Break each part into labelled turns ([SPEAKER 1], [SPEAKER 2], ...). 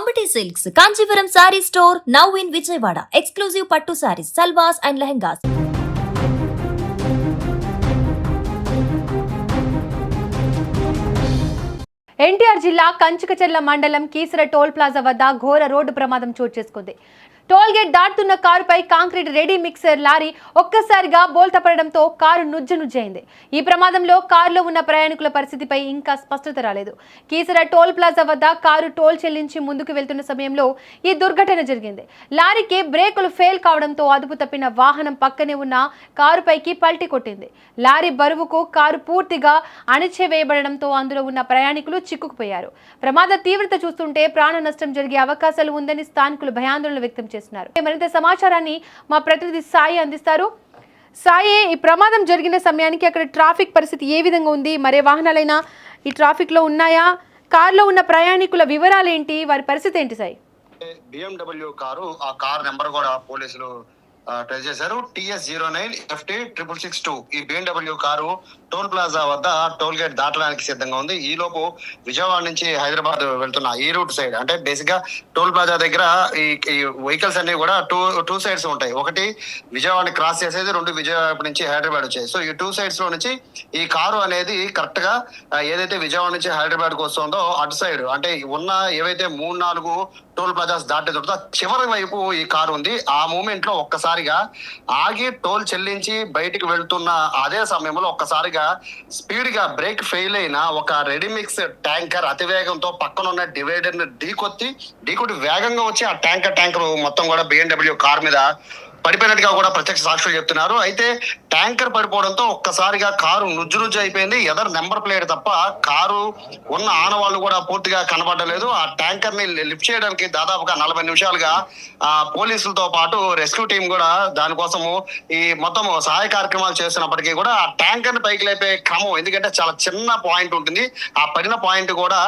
[SPEAKER 1] Ambati Silks, Kanchipuram Saree Store, now in Vijayawada. Exclusive Pattu Sarees, Salwas and Lehengas.
[SPEAKER 2] NTR జిల్లా కంచుకచెర్ల మండలం Keesara toll plaza వద్ద ఘోర road ప్రమాదం చోటు చేసుకుంది. టోల్ గేట్ దాటుతున్న కారుపై కాంక్రీట్ రెడీ మిక్సర్ లారీ ఒక్కసారిగా బోల్తా పడడంతో కారు నుజ్జునుజ్జైంది. ఈ ప్రమాదంలో కారులో ఉన్న ప్రయాణికుల పరిస్థితిపై ఇంకా స్పష్టత రాలేదు. కీసర టోల్ ప్లాజా వద్ద కారు టోల్ చెల్లించి ముందుకు వెళ్తున్న సమయంలో ఈ దుర్ఘటన జరిగింది. లారీకి బ్రేకులు ఫెయిల్ కావడంతో అదుపు తప్పిన వాహనం పక్కనే ఉన్న కారుపైకి పల్టీ కొట్టింది. లారీ బరువుకు కారు పూర్తిగా అణిచివేయబడడంతో అందులో ఉన్న ప్రయాణికులు చిక్కుకుపోయారు. ప్రమాద తీవ్రత చూస్తుంటే ప్రాణ నష్టం జరిగే అవకాశాలు ఉందని స్థానికులు భయాందోళన వ్యక్తం చేస్తున్నారు. మరింత సమాచారాన్ని మా ప్రతినిధి సాయి అందిస్తారు. సాయి, ఈ ప్రమాదం జరిగిన సమయానికి అక్కడ ట్రాఫిక్ పరిస్థితి ఏ విధంగా ఉంది? మరే వాహనాలైనా ఈ ట్రాఫిక్ లో ఉన్నాయా? కారులో ఉన్న ప్రయాణికుల వివరాలు ఏంటి? వారి పరిస్థితి ఏంటి సాయి?
[SPEAKER 3] BMW కారు, ఆ కార్ నెంబర్ కూడా పోలీసులు ట్రేస్ చేశారు. TS09FT6662. ఈ BMW కారు టోల్ ప్లాజా వద్ద టోల్ గేట్ దాటడానికి సిద్ధంగా ఉంది. ఈ లోపు విజయవాడ నుంచి హైదరాబాద్ వెళ్తున్న ఈ రూట్ సైడ్, అంటే బేసిక్ గా టోల్ ప్లాజా దగ్గర ఈ వెహికల్స్ అన్ని కూడా టూ సైడ్స్ ఉంటాయి. ఒకటి విజయవాడని క్రాస్ చేసేది, రెండు విజయవాడ నుంచి హైదరాబాద్ వచ్చాయి. సో ఈ టూ సైడ్స్ లో నుంచి ఈ కారు అనేది కరెక్ట్ గా ఏదైతే విజయవాడ నుంచి హైదరాబాద్ కు వస్తుందో అటు సైడ్, అంటే ఉన్న ఏవైతే 3-4 టోల్ ప్లాజాస్ దాటే తర్వాత చివరి వైపు ఈ కారు ఉంది. ఆ మూమెంట్ లో ఒక్కసారిగా ఆగి టోల్ చెల్లించి బయటికి వెళ్తున్న అదే సమయంలో ఒక్కసారిగా స్పీడ్ గా బ్రేక్ ఫెయిల్ అయిన ఒక రెడీమిక్స్ ట్యాంకర్ అతివేగంతో పక్కన ఉన్న డివైడర్ ని ఢీకొట్టి వేగంగా వచ్చి ఆ ట్యాంకర్ మొత్తం కూడా BMW కార్ మీద పడిపోయినట్టుగా కూడా ప్రత్యక్ష సాక్షులు చెప్తున్నారు. అయితే ట్యాంకర్ పడిపోవడంతో ఒక్కసారిగా కారు నుజ్జు అయిపోయింది. ఎదర్ నెంబర్ ప్లేట్ తప్ప కారు ఉన్న ఆనవాళ్లు కూడా పూర్తిగా కనబడలేదు. ఆ ట్యాంకర్ ని లిఫ్ట్ చేయడానికి దాదాపుగా 40 నిమిషాలుగా పోలీసులతో పాటు రెస్క్యూ టీం కూడా దానికోసము ఈ మొత్తం సహాయ కార్యక్రమాలు చేస్తున్నప్పటికీ కూడా ఆ ట్యాంకర్ ని పైకి లేపే క్రమం, ఎందుకంటే చాలా చిన్న పాయింట్ ఉంటుంది. ఆ పడిన పాయింట్ కూడా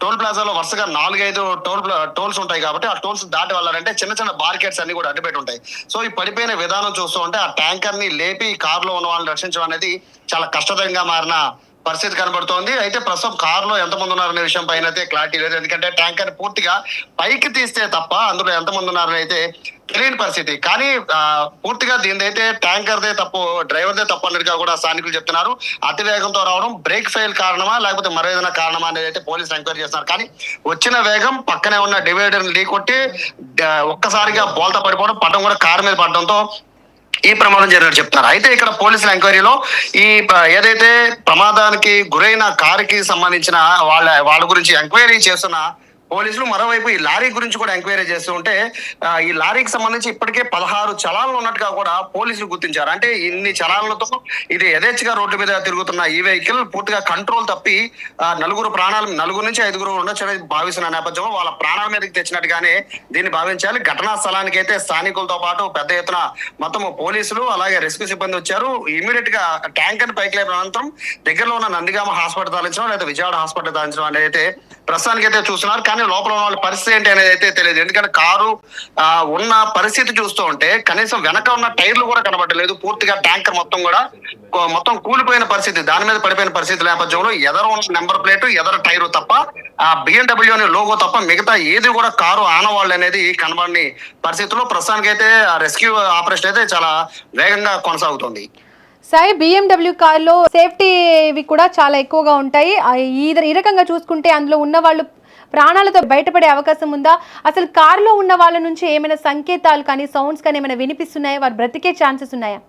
[SPEAKER 3] టోల్ ప్లాజాలో వరుసగా 4-5 టోల్స్ ఉంటాయి కాబట్టి ఆ టోల్స్ దాటి వెళ్ళాలంటే చిన్న చిన్న బార్కెట్స్ అన్ని కూడా అడ్డుపెట్టి ఉంటాయి. సో ఈ పడిపోయిన విధానం చూస్తూ ఉంటే ఆ ట్యాంకర్ ని లేపి కారులో ఉన్న వాళ్ళని రక్షించడం అనేది చాలా కష్టతరంగా మారిన పరిస్థితి కనబడుతోంది. అయితే ప్రస్తుతం కారులో ఎంతమంది ఉన్నారనే విషయం పైన అయితే క్లారిటీ లేదు. ఎందుకంటే ట్యాంకర్ పూర్తిగా పైకి తీస్తే తప్ప అందులో ఎంతమంది ఉన్నారని అయితే తెలియని పరిస్థితి. కానీ పూర్తిగా దీనిదైతే ట్యాంకర్దే తప్పు, డ్రైవర్దే తప్పు అన్నట్టుగా కూడా స్థానికులు చెప్తున్నారు. అతి వేగంతో రావడం బ్రేక్ ఫెయిల్ కారణమా లేకపోతే మరో ఏదైనా కారణమా అనేది అయితే పోలీసులు ఎంక్వైరీ చేస్తున్నారు. కానీ వచ్చిన వేగం పక్కనే ఉన్న డివైడర్ ఢీకొట్టి ఒక్కసారిగా బోల్తా పడిపోవడం, పడడం కూడా కారు మీద పడడంతో ఈ ప్రమాదం జరిగినట్టు చెప్తున్నారు. అయితే ఇక్కడ పోలీసుల ఎంక్వైరీలో ఈ ఏదైతే ప్రమాదానికి గురైన కారుకి సంబంధించిన వాళ్ళ గురించి ఎంక్వైరీ చేస్తున్న పోలీసులు మరోవైపు ఈ లారీ గురించి కూడా ఎంక్వైరీ చేస్తూ ఉంటే ఈ లారీకి సంబంధించి ఇప్పటికే 16 చలాన్లు ఉన్నట్టుగా కూడా పోలీసులు గుర్తించారు. అంటే ఇన్ని చలాన్లతో ఇది యథేచ్ఛగా రోడ్డు మీద తిరుగుతున్న ఈ వెహికల్ పూర్తిగా కంట్రోల్ తప్పి నలుగురు నుంచి 5 ఉండొచ్చని భావిస్తున్న నేపథ్యంలో వాళ్ళ ప్రాణాల మీదకి తెచ్చినట్టుగానే దీన్ని భావించాలి. ఘటనా స్థలానికి అయితే స్థానికులతో పాటు పెద్ద ఎత్తున మొత్తం పోలీసులు అలాగే రెస్క్యూ సిబ్బంది వచ్చారు. ఇమీడియట్ గా ట్యాంకర్ పైకి లేపిన అనంతరం దగ్గరలో ఉన్న నందిగామ హాస్పిటల్ తరలించడం లేదా విజయవాడ హాస్పిటల్ తరలించడం అనేది అయితే ప్రస్తుతానికి అయితే చూస్తున్నారు. కానీ లోపల ఉన్న వాళ్ళ పరిస్థితి ఏంటి అనేది అయితే తెలియదు. ఎందుకంటే కారు ఉన్న పరిస్థితి చూస్తూ ఉంటే కనీసం వెనక ఉన్న టైర్లు కూడా కనబడలేదు. పూర్తిగా ట్యాంకర్ మొత్తం కూలిపోయిన పరిస్థితి, దాని మీద పడిపోయిన పరిస్థితి నేపథ్యంలో ఎదర ఉన్న నెంబర్ ప్లేట్, ఎదర టైరు తప్ప ఆ BMW అనే లోగో తప్ప మిగతా ఏది కూడా కారు ఆనవాళ్ళు అనేది కనబడని పరిస్థితిలో ప్రస్తుతానికి అయితే ఆ రెస్క్యూ ఆపరేషన్ అయితే చాలా వేగంగా కొనసాగుతుంది.
[SPEAKER 2] సాయి, BMW కార్లో సేఫ్టీ కూడా చాలా ఎక్కువగా ఉంటాయి. ఈ రకంగా చూసుకుంటే అందులో ఉన్న వాళ్ళు ప్రాణాలతో బయటపడే అవకాశం ఉందా? అసలు కారులో ఉన్న వాళ్ళ నుంచి ఏమైనా సంకేతాలు కానీ సౌండ్స్ కానీ ఏమైనా వినిపిస్తున్నాయా? వారు బ్రతికే ఛాన్సెస్ ఉన్నాయా?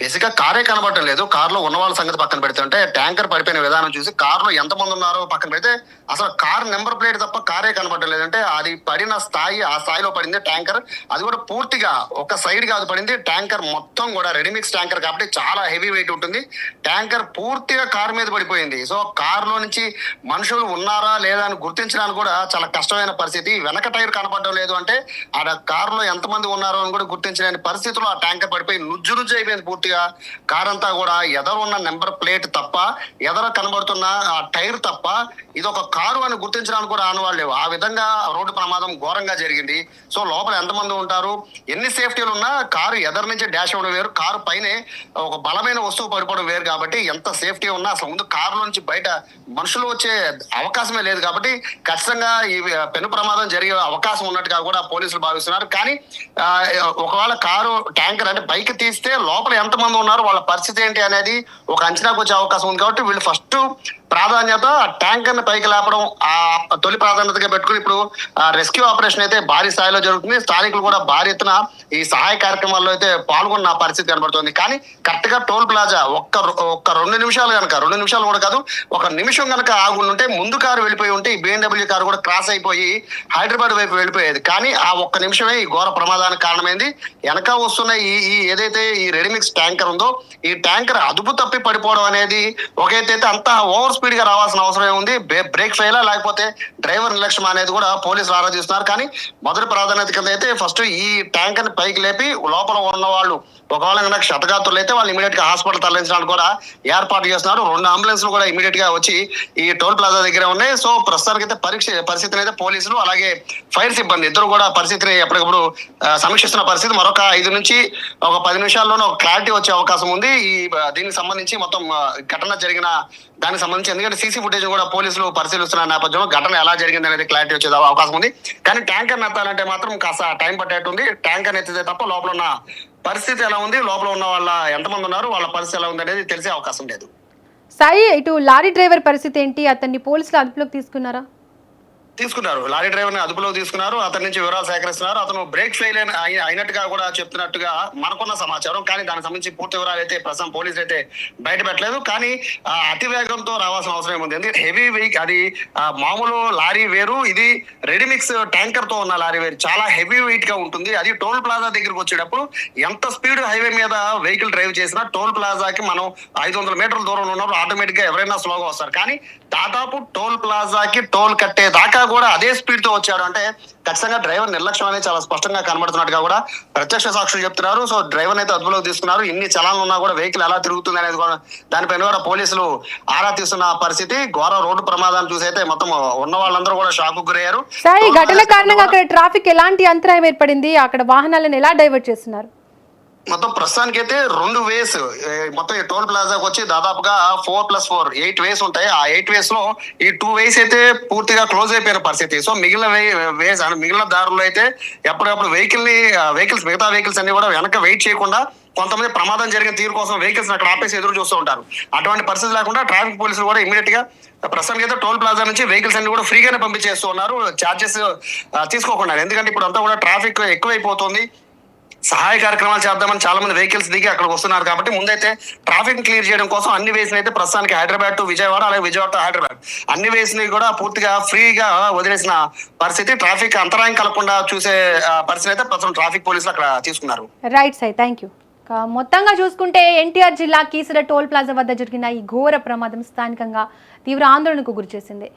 [SPEAKER 3] బేసిక్ గా కారే కనబడటం లేదు. కారులో ఉన్న వాళ్ళ సంగతి పక్కన పెడితే, అంటే ట్యాంకర్ పడిపోయిన విధానం చూసి కారులో ఎంతమంది ఉన్నారో పక్కన పెడితే అసలు కార్ నెంబర్ ప్లేట్ తప్ప కారే కనబడటం లేదంటే అది పడిన స్థాయి, ఆ స్థాయిలో పడింది ట్యాంకర్. అది కూడా పూర్తిగా ఒక సైడ్ కాదు పడింది. ట్యాంకర్ మొత్తం కూడా రెడీమిక్స్ ట్యాంకర్ కాబట్టి చాలా హెవీ వెయిట్ ఉంటుంది. ట్యాంకర్ పూర్తిగా కారు మీద పడిపోయింది. సో కారులో నుంచి మనుషులు ఉన్నారా లేదా అని గుర్తించడానికి కూడా చాలా కష్టమైన పరిస్థితి. వెనక టైర్ కనపడడం లేదు అంటే ఆ కారులో ఎంతమంది ఉన్నారో అని కూడా గుర్తించలేని పరిస్థితిలో ఆ ట్యాంకర్ పడిపోయి నుజ్జు అయిపోయింది. పూర్తిగా కార్ అంతా కూడా ఎదర ఉన్న నెంబర్ ప్లేట్ తప్ప, ఎదర కనబడుతున్న ఆ టైర్ తప్ప ఇది ఒక కారు అని గుర్తించడానికి కూడా ఆనవాళ్ళు లేవు. ఆ విధంగా రోడ్డు ప్రమాదం ఘోరంగా జరిగింది. సో లోపల ఎంతమంది ఉంటారు, ఎన్ని సేఫ్టీలు ఉన్నా కారు ఎదర నుంచి డాష్ అవ్వడం వేరు, కారు పైనే ఒక బలమైన వస్తువు పడిపోవడం వేరు. కాబట్టి ఎంత సేఫ్టీ ఉన్నా అసలు ముందు కారు నుంచి బయట మనుషులు వచ్చే అవకాశమే లేదు. కాబట్టి ఖచ్చితంగా ఈ పెను ప్రమాదం జరిగే అవకాశం ఉన్నట్టుగా కూడా పోలీసులు భావిస్తున్నారు. కానీ ఒకవేళ కారు ట్యాంకర్ అంటే బైక్ తీస్తే లోపల ఎంతమంది ఉన్నారు, వాళ్ళ పరిస్థితి ఏంటి అనేది ఒక అంచనాకు వచ్చే అవకాశం ఉంది. కాబట్టి వీళ్ళు ఫస్ట్ ప్రాధాన్యత ట్యాంకర్ ని పైకి లేపడం ఆ తొలి ప్రాధాన్యతగా పెట్టుకుని ఇప్పుడు రెస్క్యూ ఆపరేషన్ అయితే భారీ స్థాయిలో జరుగుతుంది. స్థానికులు కూడా భారీ ఎత్తున ఈ సహాయ కార్యక్రమాల్లో అయితే పాల్గొన్న పరిస్థితి కనబడుతుంది. కానీ కరెక్ట్ గా టోల్ ప్లాజా ఒక్క 2 నిమిషాలు కనుక, 2 నిమిషాలు కూడా కాదు, 1 నిమిషం కనుక ఆగుంటే ముందు కారు వెళ్ళిపోయి ఉంటే ఈ BMW కారు కూడా క్రాస్ అయిపోయి హైదరాబాద్ వైపు వెళ్ళిపోయేది. కానీ ఆ 1 నిమిషమే ఈ ఘోర ప్రమాదానికి కారణమైంది. వెనక వస్తున్న ఈ ఏదైతే ఈ రెడీమిక్స్ ట్యాంకర్ ఉందో ఈ ట్యాంకర్ అదుపు తప్పి పడిపోవడం అనేది ఒకైతే అంత ఓవర్ స్పీడ్ గా రావాల్సిన అవసరం ఏముంది, బ్రేక్ ఫెయిల్ లేకపోతే డ్రైవర్ నిర్లక్ష్యం అనేది కూడా పోలీసులు ఆలోచిస్తున్నారు. కానీ మొదటి ప్రాధాన్యత కింద అయితే ఫస్ట్ ఈ ట్యాంకర్ ని పైకి లేపి లోపల ఉన్న వాళ్ళు ఒకవేళ కనుక క్షతగాత్రులు అయితే వాళ్ళు ఇమీడియట్ గా హాస్పిటల్ తరలించడానికి కూడా ఏర్పాటు చేస్తున్నారు. 2 అంబులెన్స్లు కూడా ఇమీడియట్ గా వచ్చి ఈ టోల్ ప్లాజా దగ్గర ఉన్నాయి. సో ప్రస్తుతానికి అయితే పరిస్థితిని అయితే పోలీసులు అలాగే ఫైర్ సిబ్బంది ఇద్దరు కూడా పరిస్థితిని ఎప్పటికప్పుడు సమీక్షిస్తున్న పరిస్థితి. మరొక 5 నుంచి ఒక 10 నిమిషాల్లోనే ఒక క్లారిటీ వచ్చే అవకాశం ఉంది. దీనికి సంబంధించి మొత్తం ఘటన జరిగిన దానికి సంబంధించి, ఎందుకంటే సీసీ ఫుటేజ్ కూడా పోలీసులు పరిశీలిస్తున్న నేపథ్యంలో ఘటన ఎలా జరిగింది అనేది క్లారిటీ వచ్చే అవకాశం ఉంది. కానీ ట్యాంకర్ ఎత్తాలంటే మాత్రం కాస్త టైం పట్టేట్టుంది. ట్యాంకర్ ఎత్తితే తప్ప లోపల ఉన్న పరిస్థితి ఎలా ఉంది, లోపల ఉన్న వాళ్ళ ఎంతమంది ఉన్నారు, వాళ్ళ పరిస్థితి ఎలా ఉంది అనేది తెలిసే అవకాశం లేదు.
[SPEAKER 2] సాయి, ఇటు లారీ డ్రైవర్ పరిస్థితి ఏంటి? అతన్ని పోలీసులు అదుపులోకి తీసుకున్నారు. లారీ డ్రైవర్ ని అదుపులోకి తీసుకున్నారు. అతని నుంచి వివరాలు సేకరిస్తున్నారు. అతను బ్రేక్ ఫెయిల్ అయినట్టుగా కూడా చెప్తున్నట్టుగా మనకున్న సమాచారం. కానీ దానికి సంబంధించి పూర్తి వివరాలు అయితే ప్రస్తుతం పోలీసులు అయితే బయట పెట్టలేదు. కానీ అతి వేగంతో రావాల్సిన అవసరం ఏముంది, ఎందుకంటే హెవీ వెహికల్ అది మామూలు లారీ వేరు, ఇది రెడీమిక్స్ ట్యాంకర్ తో ఉన్న లారీ వేరు, చాలా హెవీ వెయిట్ గా ఉంటుంది. అది టోల్ ప్లాజా దగ్గరికి వచ్చేటప్పుడు ఎంత స్పీడ్ హైవే మీద వెహికల్ డ్రైవ్ చేసినా టోల్ ప్లాజాకి మనం 500 మీటర్ల దూరంలో ఉన్నప్పుడు ఆటోమేటిక్ గా ఎవరైనా స్లోగా వస్తారు. కానీ దాదాపు టోల్ ప్లాజాకి టోల్ కట్టే దాకా కూడా అదే స్పీడ్ తో వచ్చాడు అంటే ఖచ్చితంగా డ్రైవర్ నిర్లక్ష్యం అనేది చాలా స్పష్టంగా కనబడుతున్నట్టుగా కూడా ప్రత్యక్ష సాక్షులు చెప్తున్నారు. సో డ్రైవర్ అయితే అదుపులోకి తీసుకున్నారు. ఇన్ని చలాన్లు ఉన్నా కూడా వెహికల్ ఎలా తిరుగుతుంది అనేది కూడా దానిపైన కూడా పోలీసులు ఆరా తీస్తున్న పరిస్థితి. ఘోర రోడ్డు ప్రమాదాన్ని చూసి అయితే మొత్తం ఉన్న వాళ్ళందరూ కూడా షాక్ కు గురయ్యారు. సార్, ఈ ఘటన కారణంగా అక్కడ ట్రాఫిక్ ఎలాంటి అంతరాయం ఏర్పడింది? అక్కడ వాహనాలను ఎలా డైవర్ట్ చేస్తున్నారు?
[SPEAKER 3] మొత్తం ప్రస్తుతానికి అయితే 2 వేస్ మొత్తం ఈ టోల్ ప్లాజాకి వచ్చి దాదాపుగా 4+4 8 వేస్ ఉంటాయి. ఆ 8 వేస్ లో ఈ 2 వేస్ అయితే పూర్తిగా క్లోజ్ అయిపోయిన పరిస్థితి. సో మిగిలిన దారుల్లో అయితే ఎప్పటికప్పుడు మిగతా వెహికల్స్ అన్ని కూడా వెనక వెయిట్ చేయకుండా కొంతమంది ప్రమాదం జరిగిన తీరు కోసం వెహికల్స్ అక్కడ ఆపేసి ఎదురు చూస్తూ ఉంటారు. అటువంటి పరిస్థితి లేకుండా ట్రాఫిక్ పోలీసులు కూడా ఇమీడియట్ గా ప్రస్తుతానికి అయితే టోల్ ప్లాజా నుంచి వెహికల్స్ అన్ని కూడా ఫ్రీగానే పంపించేస్తూ ఉన్నారు, ఛార్జెస్ తీసుకోకుండా. ఎందుకంటే ఇప్పుడు అంతా కూడా ట్రాఫిక్ ఎక్కువైపోతుంది. సహాయ కార్యక్రమాలు చేద్దామని చాలా మంది వెహికల్స్ దిగి అక్కడికి వస్తున్నారు. కాబట్టి ముందైతే ట్రాఫిక్ క్లియర్ చేయడం కోసం అన్ని వేస్ అయితే ప్రస్తుతానికి హైదరాబాద్ టు విజయవాడ, అలాగే విజయవాడ టు హైదరాబాద్ అన్ని వేస్ ని కూడా పూర్తిగా ఫ్రీగా వదిలేసిన పరిస్థితి. ట్రాఫిక్ అంతరాయం కలగకుండా చూసే పరిస్థితి అయితే ప్రస్తుతం ట్రాఫిక్ పోలీసులు అక్కడ తీసుకున్నారు.
[SPEAKER 2] Right sir, thank you. మొత్తంగా చూసుకుంటే ఎన్టీఆర్ జిల్లా కీసర టోల్ ప్లాజా వద్ద జరిగిన ఈ ఘోర ప్రమాదం స్థానికంగా తీవ్ర ఆందోళనకు గురిచేసింది.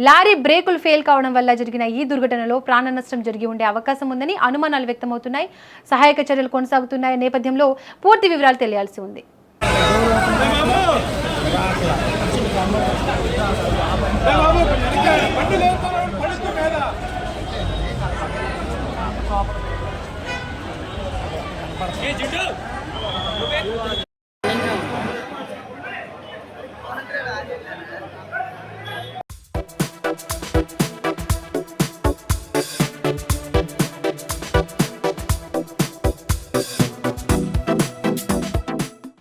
[SPEAKER 2] లారీ బ్రేకులు ఫెయిల్ కావడం వల్ల జరిగిన ఈ దుర్ఘటనలో ప్రాణ నష్టం జరిగి ఉండే అవకాశం ఉందని అనుమానాలు వ్యక్తమవుతున్నాయి. సహాయక చర్యలు కొనసాగుతున్నాయి. నేపథ్యంలో పూర్తి వివరాలు తెలియాల్సి ఉంది.